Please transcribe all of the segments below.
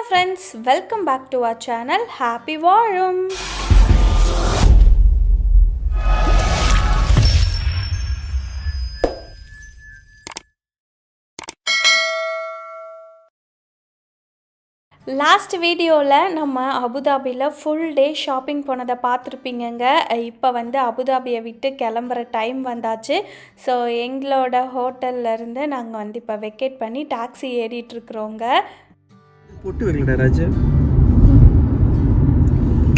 friends, welcome back to our channel Happy Varum. Last வீடியோவில் நம்ம அபுதாபியில் ஃபுல் டே ஷாப்பிங் போனதை பார்த்துருப்பீங்கங்க. இப்போ வந்து அபுதாபியை விட்டு கிளம்புற டைம் வந்தாச்சு. ஸோ எங்களோட ஹோட்டல்லேருந்து நாங்கள் வந்து இப்போ வெக்கேட் பண்ணி டாக்ஸி ஏறிட்டுருக்குறோங்க. போட்டு வரீங்களா ராஜா?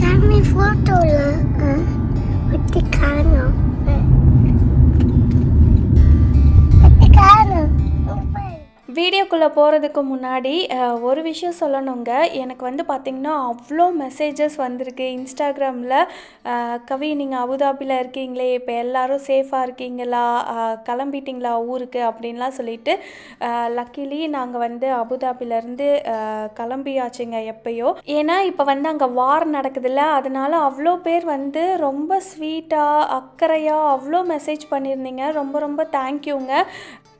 கம்மி ஃபோட்டோவில் ஒட்டி காணும் வீடியோக்குள்ளே போகிறதுக்கு முன்னாடி ஒரு விஷயம் சொல்லணுங்க. எனக்கு வந்து பார்த்திங்கன்னா அவ்வளோ மெசேஜஸ் வந்திருக்கு இன்ஸ்டாகிராமில். கவி, நீங்கள் அபுதாபியில் இருக்கீங்களே, இப்போ எல்லோரும் சேஃபாக இருக்கீங்களா, கிளம்பிட்டிங்களா ஊருக்கு அப்படின்லாம் சொல்லிட்டு. லக்கிலி நாங்கள் வந்து அபுதாபிலேருந்து கிளம்பியாச்சுங்க எப்பயோ. ஏன்னா இப்போ வந்து அங்கே வார் நடக்குதுல்ல, அதனால அவ்வளோ பேர் வந்து ரொம்ப ஸ்வீட்டாக அக்கறையாக அவ்வளோ மெசேஜ் பண்ணியிருந்தீங்க. ரொம்ப ரொம்ப தேங்க்யூங்க.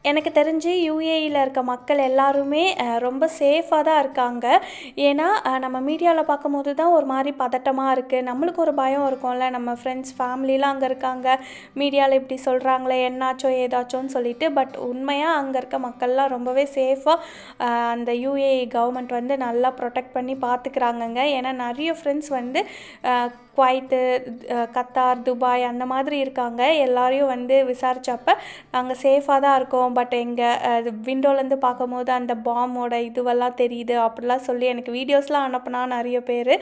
எனக்கு தெரிஞ்சு யூஏஇயில் இருக்க மக்கள் எல்லாருமே ரொம்ப சேஃபாக தான் இருக்காங்க. ஏன்னா நம்ம மீடியாவில் பார்க்கும்போது தான் ஒரு மாதிரி பதட்டமாக இருக்குது. நம்மளுக்கு ஒரு பயம் இருக்கும்ல, நம்ம ஃப்ரெண்ட்ஸ் ஃபேமிலிலாம் அங்கே இருக்காங்க, மீடியாவில் இப்படி சொல்கிறாங்களே என்னாச்சோ ஏதாச்சோன்னு சொல்லிட்டு. பட் உண்மையாக அங்கே இருக்க மக்கள்லாம் ரொம்பவே சேஃபாக அந்த யூஏஇ கவர்மெண்ட் வந்து நல்லா ப்ரொடெக்ட் பண்ணி பார்த்துக்கிறாங்கங்க. ஏன்னா நிறைய ஃப்ரெண்ட்ஸ் வந்து குவைத்து, கத்தார், துபாய் அந்த மாதிரி இருக்காங்க. எல்லாரையும் வந்து விசாரித்தப்ப நாங்கள் சேஃபாக தான் இருக்கோம், பட் எங்கள் விண்டோலேருந்து பார்க்கும்போது அந்த பாம்போட இதுவெல்லாம் தெரியுது அப்படிலாம் சொல்லி எனக்கு வீடியோஸ்லாம் அனுப்புனா நிறைய பேர்.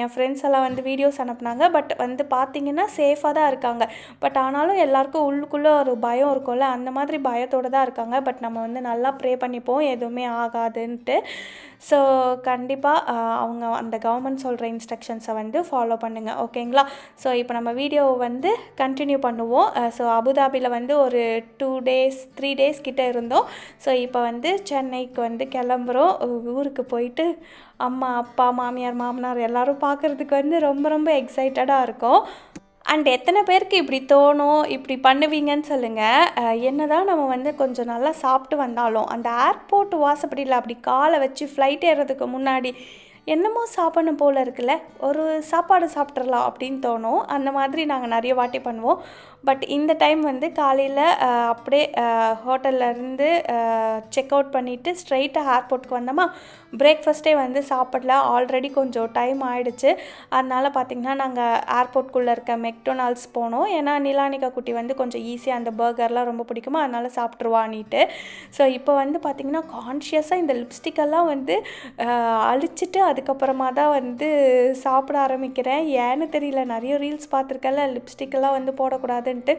என் ஃப்ரெண்ட்ஸ் எல்லாம் வந்து வீடியோஸ் அனுப்புனாங்க. பட் வந்து பார்த்திங்கன்னா சேஃபாக தான் இருக்காங்க. பட் ஆனாலும் எல்லாருக்கும் உள்ளுக்குள்ளே ஒரு பயம் இருக்கும்ல, அந்த மாதிரி பயத்தோடு தான் இருக்காங்க. பட் நம்ம வந்து நல்லா ப்ரே பண்ணிப்போம் எதுவுமே ஆகாதுன்ட்டு. ஸோ கண்டிப்பாக அவங்க அந்த கவர்மெண்ட் சொல்கிற இன்ஸ்ட்ரக்ஷன்ஸை வந்து ஃபாலோ பண்ணுங்கள், ஓகேங்களா? ஸோ இப்போ நம்ம வீடியோவை வந்து கண்டினியூ பண்ணுவோம். ஸோ அபுதாபியில் வந்து ஒரு 3 days கிட்டே இருந்தோம். ஸோ இப்போ வந்து சென்னைக்கு வந்து கிளம்புறோம். ஊருக்கு போயிட்டு அம்மா, அப்பா, மாமியார், மாமனார் எல்லோரும் பார்க்குறதுக்கு வந்து ரொம்ப ரொம்ப எக்ஸைட்டடாக இருக்கும். அண்ட் எத்தனை பேருக்கு இப்படி தோணும், இப்படி பண்ணுவீங்கன்னு சொல்லுங்கள். என்ன தான் நம்ம வந்து கொஞ்சம் நல்லா சாப்பிட்டு வந்தாலும் அந்த ஏர்போர்ட் வாசப்படியில் அப்படி காலை வச்சு ஃப்ளைட் ஏறுறதுக்கு முன்னாடி என்னமோ சாப்பிடணும் போல் இருக்குல்ல, ஒரு சாப்பாடு சாப்பிட்றலாம் அப்படின்னு தோணும். அந்த மாதிரி நாங்கள் நிறைய வாட்டி பண்ணுவோம். பட் இந்த டைம் வந்து காலையில் அப்படியே ஹோட்டல்லேருந்து செக் அவுட் பண்ணிவிட்டு ஸ்ட்ரெயிட்டாக ஏர்போர்ட்டுக்கு வந்தோமா. பிரேக்ஃபாஸ்ட்டே வந்து சாப்பிடல, ஆல்ரெடி கொஞ்சம் டைம் ஆகிடுச்சு. அதனால் பார்த்திங்கன்னா நாங்கள் ஏர்போர்ட்குள்ளே இருக்க மெக்டொனால்ட்ஸ் போனோம். ஏன்னா நிலானிகா குட்டி வந்து கொஞ்சம் ஈஸியாக அந்த பர்கர்லாம் ரொம்ப பிடிக்குமா, அதனால் சாப்பிட்ருவான்னிட்டு. ஸோ இப்போ வந்து பார்த்திங்கன்னா கான்ஷியஸாக இந்த லிப்ஸ்டிக்கெல்லாம் வந்து அழிச்சிட்டு அதுக்கப்புறமா தான் வந்து சாப்பிட ஆரம்பிக்கிறேன். ஏன்னு தெரியல, நிறைய ரீல்ஸ் பார்த்துருக்கல லிப்ஸ்டிக்கெல்லாம் வந்து போடக்கூடாதுன்ட்டு.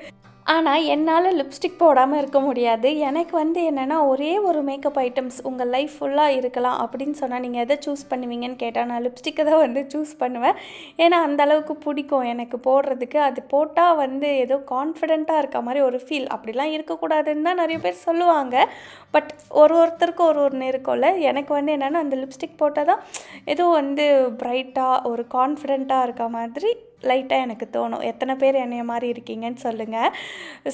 ஆனால் என்னால் லிப்ஸ்டிக் போடாமல் இருக்க முடியாது. எனக்கு வந்து என்னென்னா, ஒரே ஒரு மேக்கப் ஐட்டம்ஸ் உங்கள் லைஃப் ஃபுல்லாக இருக்கலாம் அப்படின்னு சொன்னால் நீங்கள் எதை சூஸ் பண்ணுவீங்கன்னு கேட்டால் நான் லிப்ஸ்டிக்கை தான் வந்து சூஸ் பண்ணுவேன். ஏன்னா அந்தளவுக்கு பிடிக்கும் எனக்கு போடுறதுக்கு. அது போட்டால் வந்து ஏதோ கான்ஃபிடெண்ட்டாக இருக்க மாதிரி ஒரு ஃபீல். அப்படிலாம் இருக்கக்கூடாதுன்னு தான் நிறைய பேர் சொல்லுவாங்க. பட் ஒருத்தருக்கும் ஒன்று இருக்கும்ல. எனக்கு வந்து என்னென்னா, அந்த லிப்ஸ்டிக் போட்டால் தான் ஏதோ வந்து ப்ரைட்டாக ஒரு கான்ஃபிடெண்ட்டாக இருக்க மாதிரி லைட்டாக எனக்கு தோணும். எத்தனை பேர் என்னைய மாதிரி இருக்கீங்கன்னு சொல்லுங்கள்.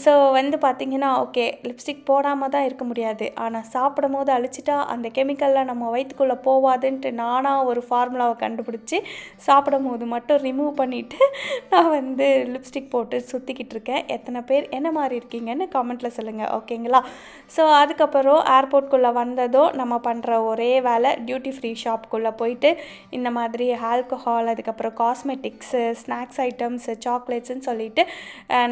ஸோ வந்து பார்த்திங்கன்னா, ஓகே லிப்ஸ்டிக் போடாமல் தான் இருக்க முடியாது, ஆனால் சாப்பிடும் போது அழிச்சிட்டா அந்த கெமிக்கல்லாம் நம்ம வயிற்றுக்குள்ளே போவாதுன்ட்டு நானாக ஒரு ஃபார்முலாவை கண்டுபிடிச்சி சாப்பிடும் போது மட்டும் ரிமூவ் பண்ணிவிட்டு நான் வந்து லிப்ஸ்டிக் போட்டு சுற்றிக்கிட்டு இருக்கேன். எத்தனை பேர் என்ன மாதிரி இருக்கீங்கன்னு கமெண்ட்டில் சொல்லுங்கள், ஓகேங்களா? ஸோ அதுக்கப்புறம் ஏர்போர்ட்குள்ளே வந்ததும் நம்ம பண்ணுற ஒரே வேலை டியூட்டி ஃப்ரீ ஷாப்புக்குள்ளே போயிட்டு இந்த மாதிரி ஆல்கஹால், அதுக்கப்புறம் காஸ்மெட்டிக்ஸு, ஸ்நாக்ஸ் ஐட்டம்ஸ், சாக்லேட்ஸுன்னு சொல்லிட்டு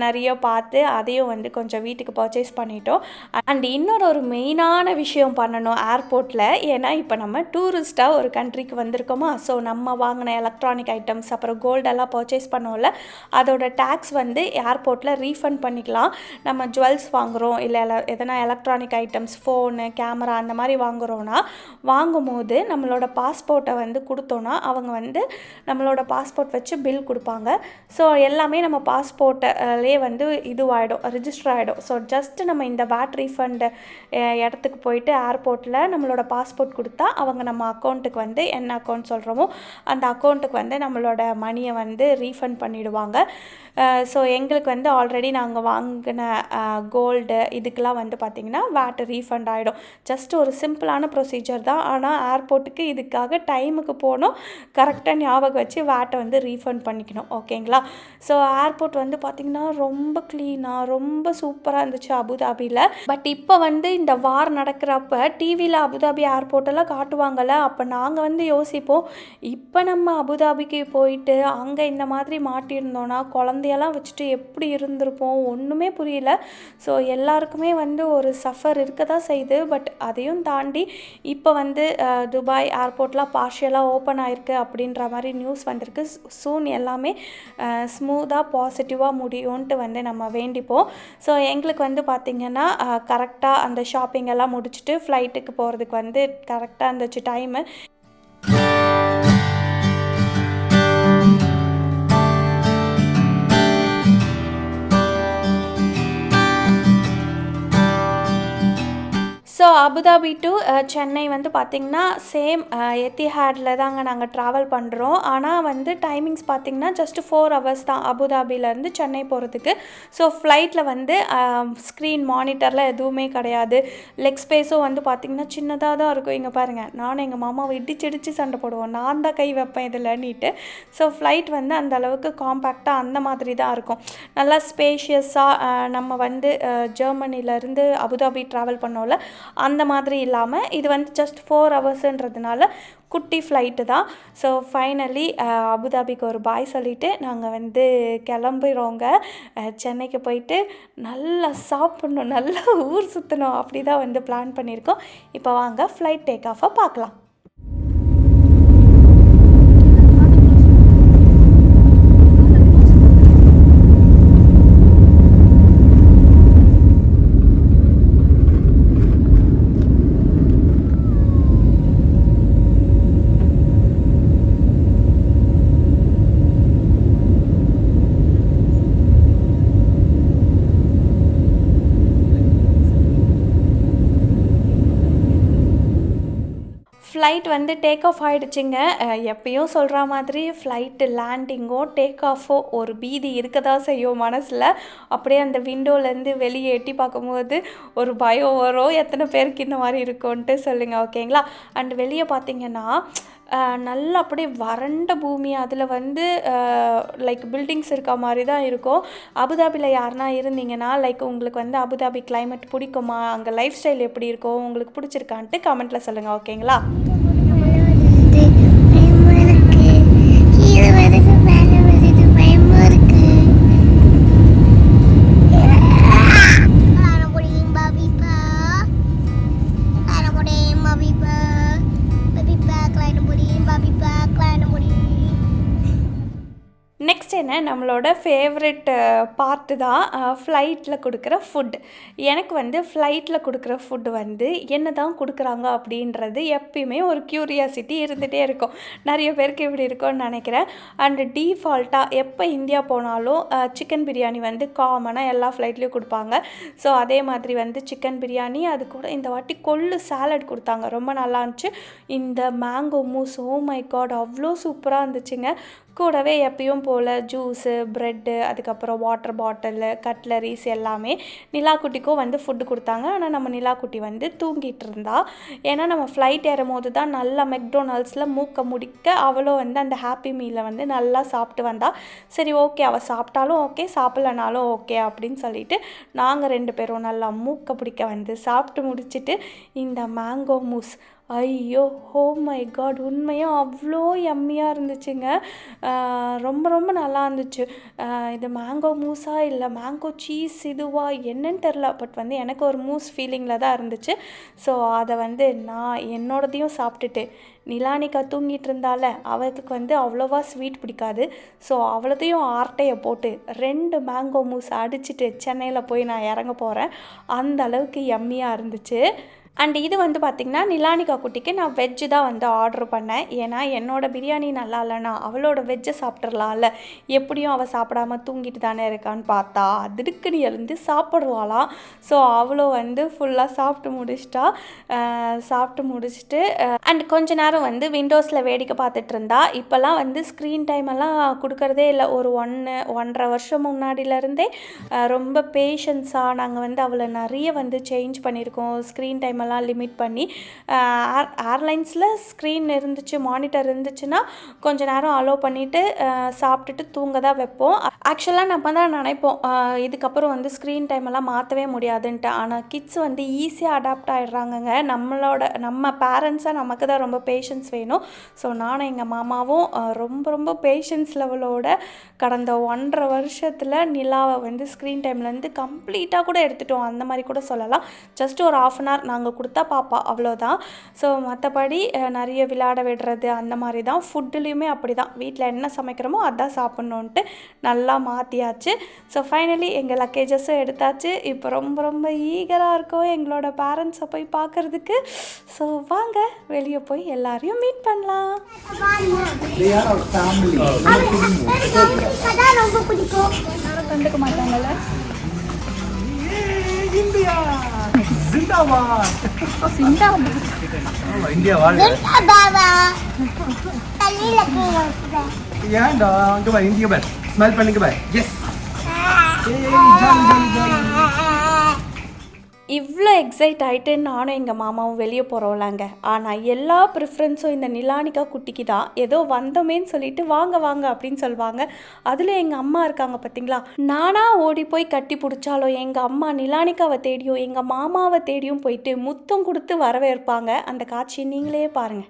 நிறைய பார்த்து அதையும் வந்து கொஞ்சம் வீட்டுக்கு பர்ச்சேஸ் பண்ணிட்டோம். அண்ட் இன்னொரு மெயினான விஷயம் பண்ணணும் ஏர்போர்ட்டில். ஏன்னா இப்போ நம்ம டூரிஸ்ட்டாக ஒரு கண்ட்ரிக்கு வந்திருக்கோமா. ஸோ நம்ம வாங்கின எலக்ட்ரானிக் ஐட்டம்ஸ் அப்புறம் கோல்டெல்லாம் பர்ச்சேஸ் பண்ணோம்ல, அதோட டேக்ஸ் வந்து ஏர்போர்ட்டில் ரீஃபண்ட் பண்ணிக்கலாம். நம்ம ஜுவல்ஸ் வாங்குகிறோம், இல்லை எதனா எலக்ட்ரானிக் ஐட்டம்ஸ், ஃபோனு, கேமரா அந்த மாதிரி வாங்குகிறோன்னா வாங்கும்போது நம்மளோட பாஸ்போர்ட்டை வந்து கொடுத்தோன்னா அவங்க வந்து நம்மளோட பாஸ்போர்ட் வச்சு பில் கொடுப்பாங்க. ஸோ எல்லாமே நம்ம பாஸ்போர்ட்டிலே வந்து இது இதுவாகிடும், ரிஜிஸ்டர் ஆகிடும். ஸோ ஜஸ்ட்டு நம்ம இந்த VAT ரீஃபண்ட் இடத்துக்கு போயிட்டு ஏர்போர்ட்டில் நம்மளோட பாஸ்போர்ட் கொடுத்தா அவங்க நம்ம அக்கௌண்ட்டுக்கு வந்து என்ன அக்கௌண்ட் சொல்கிறோமோ அந்த அக்கௌண்ட்டுக்கு வந்து நம்மளோட மணியை வந்து ரீஃபண்ட் பண்ணிவிடுவாங்க. ஸோ எங்களுக்கு வந்து ஆல்ரெடி நாங்கள் வாங்கின கோல்டு இதுக்கெலாம் வந்து பார்த்திங்கன்னா VAT ரீஃபண்ட் ஆகிடும். ஜஸ்ட் ஒரு சிம்பிளான ப்ரொசீஜர் தான். ஆனால் ஏர்போர்ட்டுக்கு இதுக்காக டைமுக்கு போகணும், கரெக்டாக ஞாபகம் வச்சு VAT வந்து ரீஃபண்ட் பண்ணிக்கணும். ஓகேங்களா? ஸோ ஏர்போர்ட் வந்து பார்த்திங்கன்னா ரொம்ப க்ளீனாக ரொம்ப சூப்பராக இருந்துச்சு அபுதாபியில். பட் இப்போ வந்து இந்த வார் நடக்கிறப்ப டிவியில் அபுதாபி ஏர்போர்ட்டெல்லாம் காட்டுவாங்கள்ல, அப்போ நாங்கள் வந்து யோசிப்போம், இப்போ நம்ம அபுதாபிக்கு போயிட்டு அங்கே இந்த மாதிரி மாட்டியிருந்தோன்னா குழந்தையெல்லாம் வச்சுட்டு எப்படி இருந்திருப்போம், ஒன்றுமே புரியல. ஸோ எல்லாருக்குமே வந்து ஒரு சஃபர் இருக்க தான் செய்யுது. பட் அதையும் தாண்டி இப்போ வந்து துபாய் ஏர்போர்ட்லாம் பார்ஷியலாக ஓப்பன் ஆகிருக்கு அப்படின்ற மாதிரி நியூஸ் வந்திருக்கு. சூன் எல்லாமே ஸ்மூத்தாக பாசிட்டிவாக முடியும்ன்ட்டு வந்து நம்ம வேண்டிப்போம். ஸோ எங்களுக்கு வந்து பார்த்திங்கன்னா கரெக்டாக அந்த ஷாப்பிங் எல்லாம் முடிச்சுட்டு ஃப்ளைட்டுக்கு போகிறதுக்கு வந்து கரெக்டாக இருந்துச்சு time. So Abu Dhabi to Chennai வந்து பார்த்திங்கன்னா சேம் எத்திஹாடில் தாங்க நாங்கள் ட்ராவல் பண்ணுறோம். ஆனால் வந்து டைமிங்ஸ் பார்த்திங்கன்னா ஜஸ்ட் 4 hours தான் அபுதாபிலேருந்து சென்னை போகிறதுக்கு. ஸோ ஃப்ளைட்டில் வந்து ஸ்க்ரீன் மானிட்டரில் எதுவுமே கிடையாது. லெக் ஸ்பேஸும் வந்து பார்த்திங்கன்னா சின்னதாக தான் இருக்கும். இங்கே பாருங்கள், நானும் எங்கள் மாமாவை இடிச்சு சண்டை போடுவோம், நான் தான் கை வைப்பேன் இதில்னிட்டு. ஸோ ஃப்ளைட் வந்து அந்த அளவுக்கு காம்பேக்டாக அந்த மாதிரி தான் இருக்கும். நல்லா ஸ்பேஷியஸாக நம்ம வந்து ஜெர்மனிலேருந்து அபுதாபி ட்ராவல் பண்ணோம்ல அந்த மாதிரி இல்லாமல் இது வந்து ஜஸ்ட் 4 hours குட்டி ஃப்ளைட்டு தான். ஸோ ஃபைனலி அபுதாபிக்கு ஒரு பாய் சொல்லிவிட்டு நாங்கள் வந்து கிளம்புறோங்க. சென்னைக்கு போயிட்டு நல்லா சாப்பிட்ணும், நல்லா ஊர் சுற்றணும், அப்படி தான் வந்து பிளான் பண்ணியிருக்கோம். இப்போ வாங்க ஃப்ளைட் டேக் ஆஃபை பார்க்கலாம். ஃப்ளைட் வந்து டேக் ஆஃப் ஆகிடுச்சிங்க. எப்பயும் சொல்கிற மாதிரி ஃப்ளைட்டு லேண்டிங்கோ டேக் ஆஃபோ ஒரு பீதி இருக்க தான் செய்யும் மனசில். அப்படியே அந்த விண்டோலேருந்து வெளியே எட்டி பார்க்கும்போது ஒரு பயம் வரும், எத்தனை பேருக்கு இந்த மாதிரி இருக்கும்ன்ட்டு சொல்லுங்கள். ஓகேங்களா? அண்ட் வெளியே பார்த்திங்கன்னா நல்லா அப்படியே வறண்ட பூமி, அதில் வந்து லைக் பில்டிங்ஸ் இருக்க மாதிரி தான் இருக்கும். அபுதாபியில் யாருனா இருந்தீங்கன்னா லைக் உங்களுக்கு வந்து அபுதாபி கிளைமேட் பிடிக்குமா, அங்கே லைஃப் ஸ்டைல் எப்படி இருக்கும், உங்களுக்கு பிடிச்சிருக்கான்ட்டு கமெண்ட்டில் சொல்லுங்கள். ஓகேங்களா? நெக்ஸ்ட் என்ன, நம்மளோட ஃபேவரெட் பார்ட்டு தான் ஃப்ளைட்டில் கொடுக்குற ஃபுட். எனக்கு வந்து ஃப்ளைட்டில் கொடுக்குற ஃபுட்டு வந்து என்ன தான் கொடுக்குறாங்க அப்படின்றது எப்பயுமே ஒரு க்யூரியாசிட்டி இருந்துகிட்டே இருக்கும். நிறைய பேருக்கு இப்படி இருக்கும்னு நினைக்கிறேன். அண்டு டீஃபால்ட்டாக எப்போ இந்தியா போனாலும் சிக்கன் பிரியாணி வந்து காமனாக எல்லா ஃப்ளைட்லேயும் கொடுப்பாங்க. ஸோ அதே மாதிரி வந்து சிக்கன் பிரியாணி, அது கூட இந்த வாட்டி கொள்ளு சாலட் கொடுத்தாங்க, ரொம்ப நல்லா இருந்துச்சு. இந்த mango mousse, oh my god, அவ்வளோ சூப்பராக இருந்துச்சுங்க. கூடவே எப்பயும் போல் ஜூஸு, ப்ரெட்டு, அதுக்கப்புறம் வாட்டர் பாட்டிலு, கட்லரிஸ் எல்லாமே. நிலாக்குட்டிக்கும் வந்து ஃபுட்டு கொடுத்தாங்க. ஆனால் நம்ம நிலாக்குட்டி வந்து தூங்கிட்டு இருந்தா. ஏன்னா நம்ம ஃப்ளைட் ஏறும் போது தான் நல்லா மெக்டொனால்ட்ஸில் மூக்க முடிக்க அவளும் வந்து அந்த ஹாப்பி மீலை வந்து நல்லா சாப்பிட்டு வந்தா. சரி ஓகே, அவள் சாப்பிட்டாலும் ஓகே, சாப்பிட்லனாலும் ஓகே அப்படின்னு சொல்லிட்டு நாங்கள் 2 பேரும் நல்லா மூக்க பிடிக்க வந்து சாப்பிட்டு முடிச்சுட்டு இந்த மேங்கோ மூஸ், ஐயோ ஓ மை காட், உண்மையாக அவ்வளோ யம்மியாக இருந்துச்சுங்க. ரொம்ப ரொம்ப நல்லா இருந்துச்சு. இது மேங்கோ மூஸா இல்லை மேங்கோ சீஸ் இதுவா என்னன்னு தெரில, பட் வந்து எனக்கு ஒரு மூஸ் ஃபீலிங்கில் தான் இருந்துச்சு. ஸோ அதை வந்து நான் என்னோடதையும் சாப்பிட்டுட்டு, நிலானிக்கா தூங்கிட்டு இருந்தால அவளுக்கு வந்து அவ்வளோவா ஸ்வீட் பிடிக்காது. ஸோ அவ்வளோதையும் ஆர்ட்டையை போட்டு 2 மேங்கோ மூஸ் அடிச்சுட்டு சென்னையில் போய் நான் இறங்க போகிறேன். அந்த அளவுக்கு யம்மியாக இருந்துச்சு. அண்ட் இது வந்து பார்த்திங்கன்னா நிலானிகா குட்டிக்கு நான் வெஜ்ஜு தான் வந்து ஆர்டர் பண்ணேன். ஏன்னா என்னோடய பிரியாணி நல்லா இல்லைனா அவளோட வெஜ்ஜை சாப்பிட்றலாம்ல, எப்படியும் அவள் சாப்பிடாம தூங்கிட்டு தானே இருக்கான்னு பார்த்தா திடுக்குன்னு எழுந்து சாப்பிடுவாளாம். ஸோ அவளும் வந்து ஃபுல்லாக சாப்பிட்டு முடிச்சுட்டு அண்ட் கொஞ்ச நேரம் வந்து விண்டோஸில் வேடிக்கை பார்த்துட்டு இருந்தா. இப்போல்லாம் வந்து ஸ்க்ரீன் டைம் எல்லாம் கொடுக்கறதே இல்லை. ஒரு 1.5 வருஷம் முன்னாடியிலேருந்தே ரொம்ப பேஷன்ஸாக நாங்கள் வந்து அவளை நிறைய வந்து சேஞ்ச் பண்ணியிருக்கோம். ஸ்க்ரீன் டைம் லிமிட் பண்ணி ஏர்லைன்ஸில் ஸ்க்ரீன் இருந்துச்சு, மானிட்டர் இருந்துச்சுன்னா கொஞ்ச நேரம் அலோவ் பண்ணிவிட்டு சாப்பிட்டுட்டு தூங்க தான் வைப்போம். ஆக்சுவலாக நம்ம தான் நினைப்போம் இதுக்கப்புறம் வந்து ஸ்க்ரீன் டைம் எல்லாம் மாற்றவே முடியாதுன்ட்டு. ஆனால் கிட்ஸ் வந்து ஈஸியாக அடாப்ட் ஆகிடுறாங்கங்க. நம்ம பேரண்ட்ஸாக நமக்கு தான் ரொம்ப பேஷன்ஸ் வேணும். ஸோ நானும் எங்கள் மாமாவும் ரொம்ப பேஷன்ஸ் லெவலோட கடந்த 1.5 வருஷத்தில் நிலாவை வந்து ஸ்க்ரீன் டைம்லேருந்து கம்ப்ளீட்டாக கூட எடுத்துட்டோம். அந்த மாதிரி கூட சொல்லலாம். ஜஸ்ட் ஒரு 1/2 hour நாங்கள் கொடுத்தா பாப்பா, அவ்வளோதான். ஸோ மற்றபடி நிறைய விளையாட விடுறது அந்த மாதிரி தான். ஃபுட்டுலேயுமே அப்படி தான், வீட்டில் என்ன சமைக்கிறோமோ அதான் சாப்பிட்ணுன்ட்டு நல்லா மாற்றியாச்சு. ஸோ ஃபைனலி எங்கள் லக்கேஜஸும் எடுத்தாச்சு. இப்போ ரொம்ப ஈகராக இருக்கோம் எங்களோட பேரண்ட்ஸை போய் பார்க்குறதுக்கு. ஸோ வாங்க வெளியே போய் எல்லாரையும் மீட் பண்ணலாம். கண்டுக்க மாட்டாங்கல்ல. இந்தியா ஜிந்தாபாத். இந்தியா வாழ்க. ஏன்டா அங்க பாரு, இந்தியா பாரு, ஸ்மைல் பண்ணுங்க பாரு. எஸ். இவ்வளோ எக்ஸைட் ஆகிட்டு நானும் எங்கள் மாமாவும் வெளியே போகிறோம்லாங்க. ஆனால் எல்லா ப்ரிஃபரன்ஸும் இந்த நிலானிகா குட்டிக்கு தான். ஏதோ வந்தோமேன்னு சொல்லிட்டு வாங்க அப்படின்னு சொல்லுவாங்க. அதில் எங்கள் அம்மா இருக்காங்க பார்த்தீங்களா, நானாக ஓடி போய் கட்டி பிடிச்சாலும் எங்கள் அம்மா நிலானிகாவை தேடியும் எங்கள் மாமாவை தேடியும் போயிட்டு முத்தம் கொடுத்து வரவேற்பாங்க. அந்த காட்சியை நீங்களே பாருங்கள்.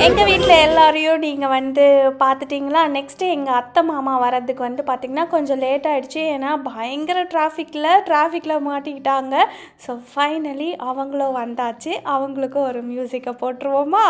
எங்கள் வீட்டில் எல்லாரையும் நீங்கள் வந்து பார்த்துட்டிங்களா. நெக்ஸ்ட்டு எங்கள் அத்தை மாமா வர்றதுக்கு வந்து பார்த்திங்கன்னா கொஞ்சம் லேட் ஆகிடுச்சு. ஏன்னா பயங்கர டிராஃபிக்கில் மாட்டிக்கிட்டாங்க. ஸோ ஃபைனலி அவங்களும் வந்தாச்சு. அவங்களுக்கும் ஒரு மியூசிக்கை போட்டுருவோமா?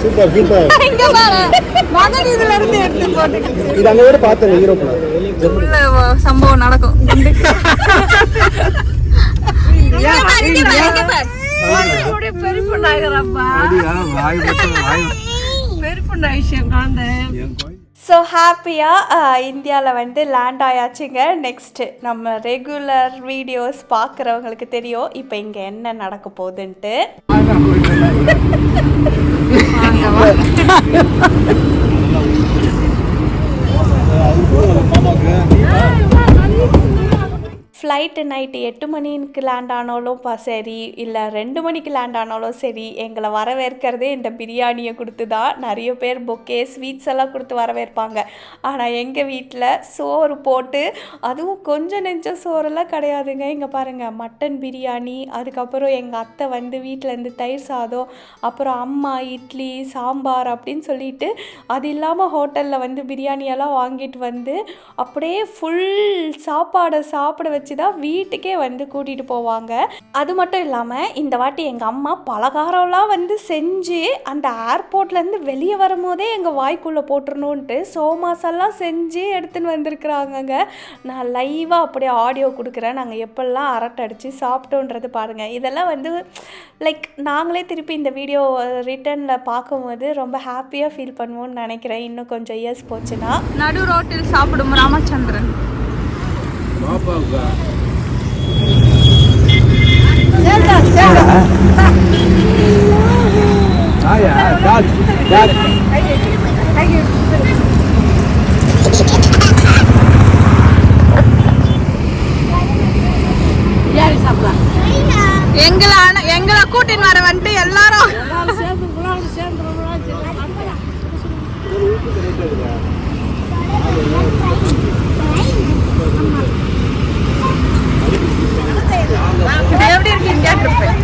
Super super. இங்க பாரு, மகன் இதுல இருந்து எடுத்து போட்டு இது அங்க வர பார்த்தேன். யூரோப்ல உள்ள சம்பவம் நடக்கும். ஸோ ஹாப்பியாக இந்தியாவில் வந்து லேண்ட் ஆயாச்சுங்க. நெக்ஸ்ட்டு நம்ம ரெகுலர் வீடியோஸ் பார்க்குறவங்களுக்கு தெரியும் இப்போ இங்கே என்ன நடக்க போகுதுன்ட்டு. ஃப்ளைட்டு நைட்டு 8 மணிக்கு லேண்ட் ஆனாலும் சரி, இல்லை 2 மணிக்கு லேண்ட் ஆனாலும் சரி, எங்களை வரவேற்கிறதே இந்த பிரியாணியை கொடுத்து தான். நிறைய பேர் பொக்கே ஸ்வீட்ஸ் எல்லாம் கொடுத்து வரவேற்பாங்க. ஆனால் எங்கள் வீட்டில் சோறு போட்டு, அதுவும் கொஞ்சம் நெஞ்ச சோறெல்லாம் கிடையாதுங்க. இங்கே பாருங்கள், மட்டன் பிரியாணி, அதுக்கப்புறம் எங்கள் அத்தை வந்து வீட்டிலேருந்து தயிர் சாதம், அப்புறம் அம்மா இட்லி சாம்பார் அப்படின்னு சொல்லிட்டு, அது இல்லாமல் ஹோட்டலில் வந்து பிரியாணியெல்லாம் வாங்கிட்டு வந்து அப்படியே ஃபுல் சாப்பாடை சாப்பிட வச்சு தான் வீட்டுக்கே வந்து கூட்டிகிட்டு போவாங்க. அது மட்டும் இல்லாமல் இந்த வாட்டி எங்கள் அம்மா பலகாரம்லாம் வந்து செஞ்சு அந்த ஏர்போர்ட்லேருந்து வெளியே வரும்போதே எங்கள் வாய்க்குள்ளே போட்டுருணுன்ட்டு சோமாசெல்லாம் செஞ்சு எடுத்துன்னு வந்திருக்குறாங்கங்க. நான் லைவாக அப்படியே ஆடியோ கொடுக்குறேன், நாங்கள் எப்பெல்லாம் அரட்டை அடித்து சாப்பிட்டோன்றது பாருங்கள். இதெல்லாம் வந்து லைக் நாங்களே திருப்பி இந்த வீடியோ ரிட்டனில் பார்க்கும்போது ரொம்ப ஹாப்பியாக ஃபீல் பண்ணுவோம்னு நினைக்கிறேன். இன்னும் கொஞ்சம் இயர்ஸ் போச்சுன்னா. நடு ரோட்டில் சாப்பிடும் ராமச்சந்திரன். எங்களை கூட்டின்னு வர வந்துட்டு எல்லாரும் இது எப்படி இருக்கீங்க கேட்டிருப்பேன்.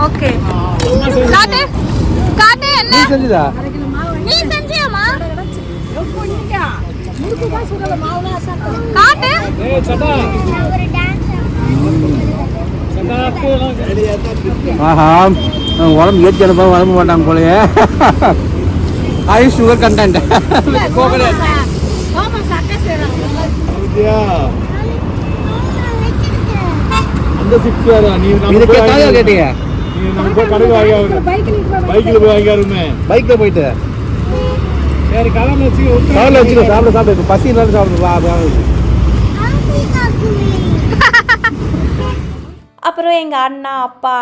ஓகே காட்டு காட்டு என்ன செஞ்சுதா நீ செஞ்சியாமா காட்டு ஆஹா உடம்பு ஏற்றி அனுப்ப வரம்ப மாட்டாங்க போலயே. High sugar content coconut. அந்த 6 வேற நீ இது கேட்டாயா கேட்டீங்க? நீ நம்ம போய் கடைக்கு வாங்க பைக்ல போய் வாங்கியாருமே. பைக்ல போயிட்டு சரி கலர்ல வச்சுக்கோ சாப்பிடு பசி இல்லாத சாப்பிடு. அப்புறம் எங்கள் அப்பா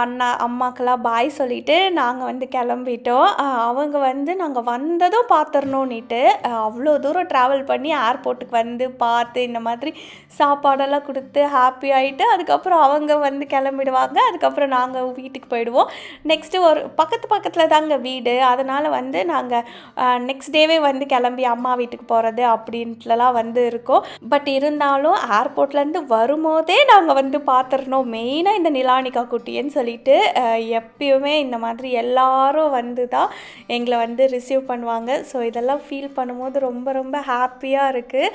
அம்மாக்கெல்லாம் பாய் சொல்லிவிட்டு நாங்கள் வந்து கிளம்பிட்டோம். அவங்க வந்து நாங்கள் வந்ததும் பார்த்துடணுன்னுட்டு அவ்வளோ தூரம் ட்ராவல் பண்ணி ஏர்போர்ட்டுக்கு வந்து பார்த்து இந்த மாதிரி சாப்பாடெல்லாம் கொடுத்து ஹாப்பி ஆகிட்டு அதுக்கப்புறம் அவங்க வந்து கிளம்பிடுவாங்க. அதுக்கப்புறம் நாங்கள் வீட்டுக்கு போயிடுவோம். நெக்ஸ்ட்டு ஒரு பக்கத்தில் தாங்க வீடு, அதனால் வந்து நாங்கள் நெக்ஸ்ட் டேவே வந்து கிளம்பி அம்மா வீட்டுக்கு போகிறது அப்படின்ட்டுலாம் வந்து இருக்கோம். பட் இருந்தாலும் ஏர்போர்ட்லேருந்து வரும்போதே நாங்கள் வந்து பார்த்துடணும். மெயினாக இந்த நிலானிகா குட்டின்னு சொல்லிட்டு எப்பயுமே இந்த மாதிரி எல்லாரும் வந்து தான் எங்களை வந்து ரிசீவ் பண்ணுவாங்க. ஸோ இதெல்லாம் ஃபீல் பண்ணும்போது ரொம்ப ரொம்ப ஹாப்பியாக இருக்குது.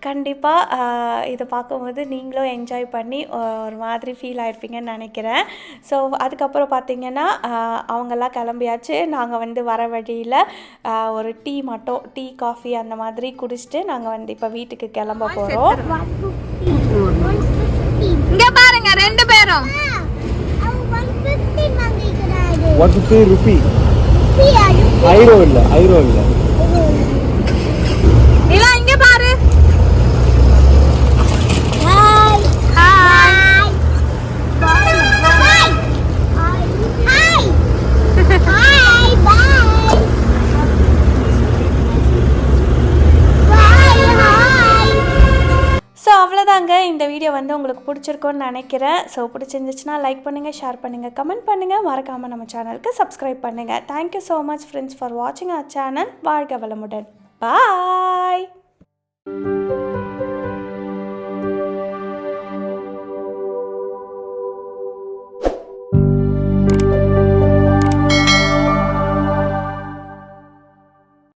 கண்டிப்பாக இதை பார்க்கும்போது நீங்களும் என்ஜாய் பண்ணி ஒரு மாதிரி ஃபீல் ஆகிருப்பீங்கன்னு நினைக்கிறேன். ஸோ அதுக்கப்புறம் பார்த்திங்கன்னா அவங்கெல்லாம் கிளம்பியாச்சு. நாங்கள் வந்து வர வழியில் ஒரு டீ காஃபி அந்த மாதிரி குடிச்சிட்டு நாங்கள் வந்து இப்போ வீட்டுக்கு கிளம்ப போகிறோம். இங்க பாருங்க ரெண்டு பேரும் 150 ரூபி. ஐரோ இல்ல இல்ல இங்க பாரு. Hi hi Bye. அவ்வளோதாங்க. இந்த வீடியோ வந்து உங்களுக்கு பிடிச்சிருக்கோன்னு நினைக்கிறேன். ஸோ பிடிச்சிருந்துச்சுன்னா லைக் பண்ணுங்கள், ஷேர் பண்ணுங்கள், கமெண்ட் பண்ணுங்கள், மறக்காமல் நம்ம சேனலுக்கு சப்ஸ்கிரைப் பண்ணுங்கள். Thank you so much friends for வாட்சிங் அவர் சேனல். வாழ்க வளமுடன். பாய்.